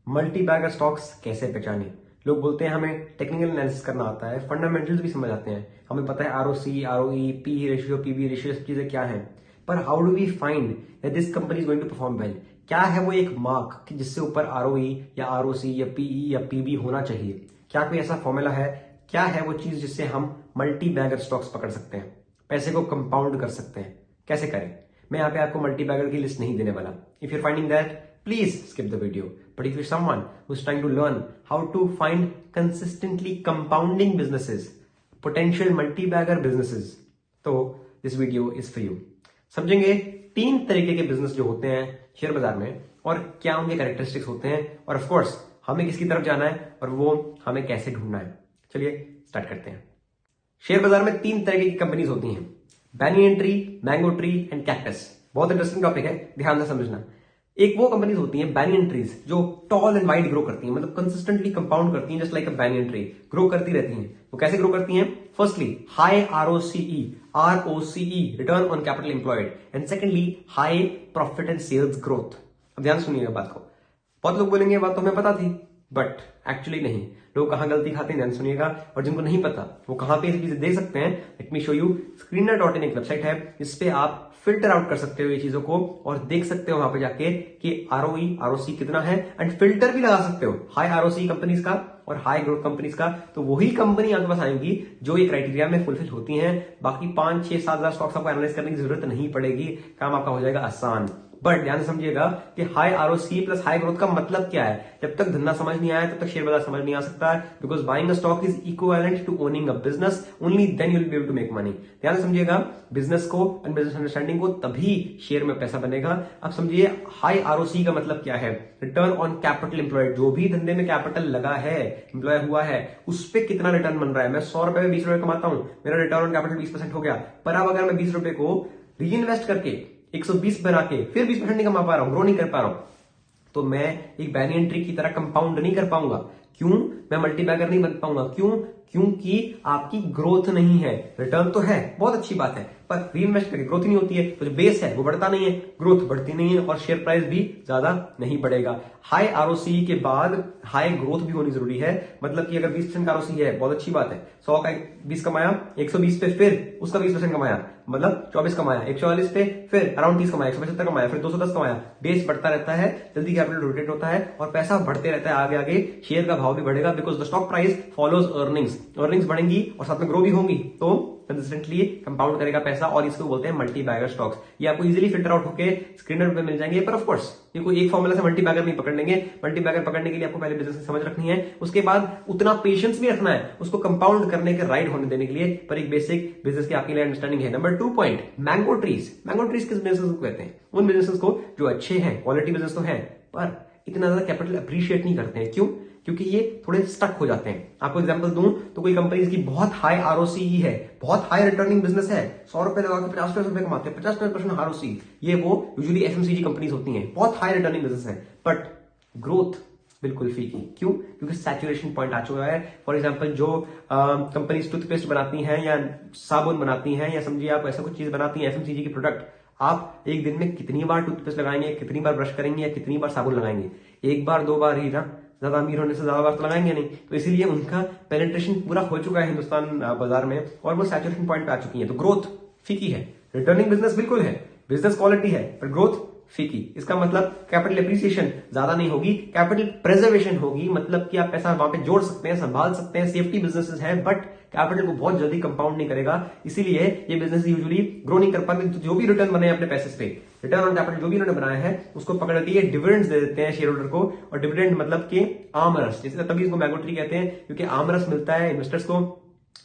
Multi bagger stocks कैसे पहचाने। लोग बोलते हैं हमें टेक्निकल एनालिसिस करना आता है, फंडामेंटल्स भी समझ आते हैं, हमें पता है ROC, ROE, P ratio, PB ratio, सब चीजें क्या हैं, पर how do we find that this company is going to perform well. क्या है वो एक मार्क कि जिससे ऊपर आरओई या आरओसी या पीई या पीबी होना चाहिए? क्या कोई ऐसा फॉर्मूला है? क्या है वो चीज जिससे हम मल्टी बैगर स्टॉक्स पकड़ सकते हैं, पैसे को कंपाउंड कर सकते हैं? कैसे करें? मैं यहाँ पे आपको मल्टी बैगर की लिस्ट नहीं देने वाला। If you're finding that, please skip the video. But if you're someone who's trying to learn how to find consistently compounding businesses, potential multi-bagger businesses, तो this video is for you. समझेंगे 3 तरीके के business जो होते हैं share बाजार में और क्या उनके कैरेक्टरिस्टिक्स होते हैं, और ऑफ कोर्स हमें किसकी तरफ जाना है और वो हमें कैसे ढूंढना है। चलिए स्टार्ट करते हैं। शेयर बाजार में 3 तरीके की कंपनीज होती हैं, banyan tree, mango tree and cactus. बहुत इंटरेस्टिंग टॉपिक है, ध्यान से समझना। एक वो कंपनीज होती हैं बैनियन ट्रीज जो टॉल एंड वाइड ग्रो करती हैं, मतलब कंसिस्टेंटली कंपाउंड करती हैं, just like a banyan tree grow करती रहती हैं। वो कैसे ग्रो करती हैं? Firstly high ROCE return on capital employed, and secondly high profit and sales growth. अब ध्यान सुनिएगा बात को। बहुत लोग बोलेंगे बात तो हमें पता थी, बट एक्चुअली नहीं। लोग कहां गलती खाते हैं, ध्यान सुनिएगा। और जिनको नहीं पता वो कहां पे चीजें देख सकते हैं, let me show you. screener.in एक वेबसाइट है, इस पे आप फिल्टर आउट कर सकते हो ये चीजों को और देख सकते हो वहां पे जाके कि आरओई आरओसी कितना है, एंड फिल्टर भी लगा सकते हो हाई आरओसी कंपनीज का और हाई ग्रोथ कंपनीज का। तो वही कंपनी आपके पास आएंगी जो ये क्राइटेरिया में फुलफिल होती हैं। बाकी 5, 6, 7 हजार स्टॉक्स आपको एनालाइज करने की जरूरत नहीं पड़ेगी, काम आपका हो जाएगा आसान। बट ध्यान से समझिएगा कि high ROC plus high growth का मतलब क्या है। जब तक धंधा समझ नहीं आया तब तक शेयर बाजार समझ नहीं आ सकता है, because buying a stock is equivalent to owning a business, only then you will be able to make money. ध्यान से समझिएगा, बिजनेस को एंड बिजनेस अंडरस्टैंडिंग को तभी शेयर में पैसा बनेगा। अब समझिए हाई आरओसी का मतलब क्या है, रिटर्न ऑन कैपिटल एम्प्लॉयड। जो भी धंधे में कैपिटल लगा है, एम्प्लॉय हुआ है, उस पर कितना रिटर्न बन रहा है। मैं 100 रुपए में 20 रुपए कमाता हूं, मेरा रिटर्न ऑन कैपिटल 20% हो गया। पर अब अगर मैं 20 रुपए को री इन्वेस्ट करके 120 बना के फिर 20% नहीं कमा पा रहा हूं, ग्रो नहीं कर पा रहा हूं, तो मैं एक बैनियन ट्री की तरह कंपाउंड नहीं कर पाऊंगा। क्यों? मैं मल्टी बैगर नहीं बन पाऊंगा। क्यों? क्योंकि आपकी ग्रोथ नहीं है। रिटर्न तो है, बहुत अच्छी बात है, पर री इन्वेस्ट करके ग्रोथ ही नहीं होती है, तो जो बेस है वो बढ़ता नहीं है, ग्रोथ बढ़ती नहीं है और शेयर प्राइस भी ज्यादा नहीं बढ़ेगा। हाई आरओसी के बाद हाई ग्रोथ भी होनी जरूरी है। मतलब कि अगर 20% का आरओसी है, बहुत अच्छी बात है, 100 का 20 कमाया, 120 पे फिर उसका 20% कमाया, मतलब 24 कमाया, 140 पे फिर अराउंड 30 कमाया, 175 कमाया, फिर 210 कमाया। बेस बढ़ता रहता है, जल्दी कैपिटल रोटेट होता है और पैसा बढ़ते रहता है आगे आगे। शेयर का भाव भी बढ़ेगा, because the stock price follows earnings. Earnings बढ़ेंगी और साथ में ग्रो भी होंगी, तो कंसिस्टेंटली कंपाउंड करेगा पैसा, और इसको बोलते हैं मल्टी बैगर स्टॉक्स। ये आपको इजीली फिल्टर आउट होके स्क्रीनर पे मिल जाएंगे। पर ऑफ कोर्स ये कोई एक फॉर्मूला से मल्टी बैगर नहीं पकड़ लेंगे। मल्टी बैगर पकड़ने के लिए आपको पहले बिजनेस की समझ रखनी है, उसके बाद उतना पेशेंस भी रखना है उसको कंपाउंड करने के राइट होने देने के लिए। पर एक बेसिक बिजनेस की आपके लिए अंडरस्टैंडिंग है। Number 2 point, mango trees. Mango trees किस बिजनेस को कहते हैं? उन बिजनेस को जो अच्छे हैं, क्वालिटी बिजनेस तो है, पर इतना ज्यादा कैपिटल अप्रिशिएट नहीं करते हैं। क्यों? क्योंकि ये थोड़े स्टक हो जाते हैं। आपको एग्जांपल दूं तो कोई कंपनी की बहुत हाई आरओसीई है, बहुत हाई रिटर्निंग बिजनेस है, 100 रुपए लगा के 50 रुपए कमाते हैं, 50% आरओसी, ये वो यूजुअली एफएमसीजी कंपनीज होती हैं, बहुत हाई रिटर्निंग बिजनेस है, बट ग्रोथ बिल्कुल फीकी। क्यों? क्योंकि सैचुरेशन पॉइंट आ चुका है। फॉर एग्जांपल जो कंपनीज टूथपेस्ट बनाती हैं या साबुन बनाती हैं या समझिए आप ऐसा कुछ चीज बनाती हैं एफएमसीजी की प्रोडक्ट, आप एक दिन में कितनी बार टूथपेस्ट लगाएंगे, कितनी बार ब्रश करेंगे या कितनी बार साबुन लगाएंगे? 1 बार 2 बार ही ना, ज्यादा अमीर होने से ज्यादा बार तो लगाएंगे नहीं। तो इसीलिए उनका पेनिट्रेशन पूरा हो चुका है हिंदुस्तान बाजार में और वो सैचुरेशन पॉइंट पे आ चुकी है, तो ग्रोथ फीकी है। रिटर्निंग बिजनेस बिल्कुल है, बिजनेस क्वालिटी है, पर ग्रोथ फीकी। इसका मतलब कैपिटल एप्रिसिएशन ज्यादा नहीं होगी, कैपिटल प्रेजर्वेशन होगी, मतलब कि आप पैसा वहां पे जोड़ सकते हैं, संभाल सकते हैं, सेफ्टी बिजनेसेस है, बट कैपिटल को बहुत जल्दी कंपाउंड नहीं करेगा। इसीलिए ये बिजनेस यूजुअली ग्रो नहीं कर पाते। तो जो भी रिटर्न बने अपने पैसे पे, रिटर्न ऑन कैपिटल जो भी उन्होंने बनाया है उसको पकड़ के डिविडेंड्स दे देते हैं शेयर होल्डर को। और डिविडेंड मतलब कि आमरस, जैसे तभी इसको मैंगो ट्री कहते हैं, क्योंकि आमरस मिलता है इन्वेस्टर्स को,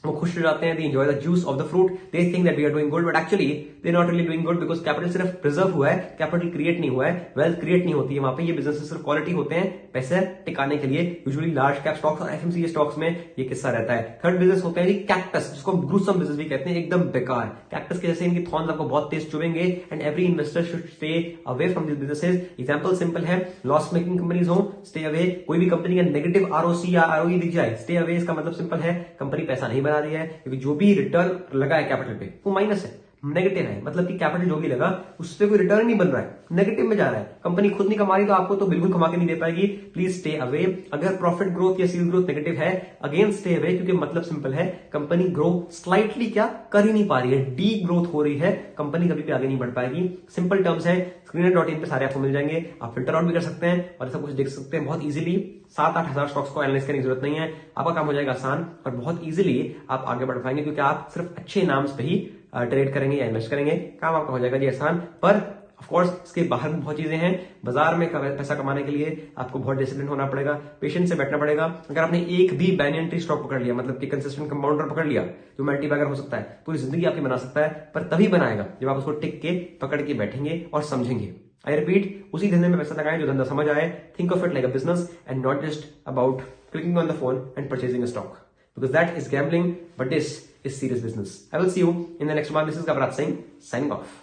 वो खुश हो जाते हैं, they enjoy the juice of the fruit, they think that we are doing good, but actually they not really doing good, because capital सिर्फ प्रिजर्व हुआ है, कैपिटल क्रिएट नहीं हुआ है, वेल्थ क्रिएट नहीं होती है वहां पे। ये बिजनेस सिर्फ क्वालिटी होते हैं पैसे टिकाने के लिए, यूजुअली लार्ज कैप स्टॉक्स और एफएमसीजी स्टॉक्स में ये किस्सा रहता है। थर्ड बिजनेस होते हैं कैक्टस, जिसको ग्रूसम बिजनेस भी कहते हैं, एकदम बेकार। कैक्टस के जैसे इनकी थॉर्न्स आपको बहुत तेज चुभेंगे, and every investor should stay away from this businesses. Example simple है, लॉस मेकिंग कंपनीज हो, स्टे अवे। कोई भी कंपनी का नेगेटिव आरओसी या आरओई दिख जाए, स्टे अवे। इसका मतलब सिंपल है, कंपनी पैसा नहीं बना रही है, क्योंकि जो भी रिटर्न लगा है कैपिटल पे वो माइनस है। नेगेटिव है, मतलब कि कैपिटल जो भी लगा उस पर कोई रिटर्न नहीं बन रहा है, नेगेटिव में जा रहा है, कंपनी खुद नहीं कमा रही तो आपको तो बिल्कुल कमा के नहीं दे पाएगी। Please stay away. अगर प्रॉफिट ग्रोथ या सेल ग्रोथ नेगेटिव है, अगेन स्टे अवे, क्योंकि मतलब सिंपल है, कंपनी ग्रो स्लाइटली क्या कर ही नहीं पा रही है, डी ग्रोथ हो रही है, कंपनी कभी भी आगे नहीं बढ़ पाएगी। सिंपल टर्म्स है, screener.in पे सारे आपको मिल जाएंगे, आप फिल्टर आउट भी कर सकते हैं और सब कुछ देख सकते हैं बहुत इजीली। 7-8 हजार स्टॉक्स को एनालाइज करने की जरूरत नहीं है, आपका काम हो जाएगा आसान और बहुत इजीली आप आगे बढ़ पाएंगे, क्योंकि आप सिर्फ अच्छे नाम्स पे ही ट्रेड करेंगे या इन्वेस्ट करेंगे, काम आपका हो जाएगा जी आसान। पर ऑफ कोर्स इसके बाहर भी बहुत चीजें हैं, बाजार में पैसा कमाने के लिए आपको बहुत डिसिप्लिन होना पड़ेगा, पेशेंस से बैठना पड़ेगा। अगर आपने एक भी बैनियन ट्री स्टॉक पकड़ लिया, मतलब कि कंसिस्टेंट कंपाउंडर पकड़ लिया, जो मल्टी बैगर हो सकता है, पूरी जिंदगी आपकी बना सकता है, पर तभी बनाएगा जब आप उसको टिक के पकड़ के बैठेंगे और समझेंगे। आई रिपीट, उसी धंधे में पैसा लगाएं जो धंधा समझ आए। Think of it like a business and not just about clicking on the phone and purchasing a stock, because that is gambling, but this is serious business. I will see you in the next one. This is Gabrat Singh signing off.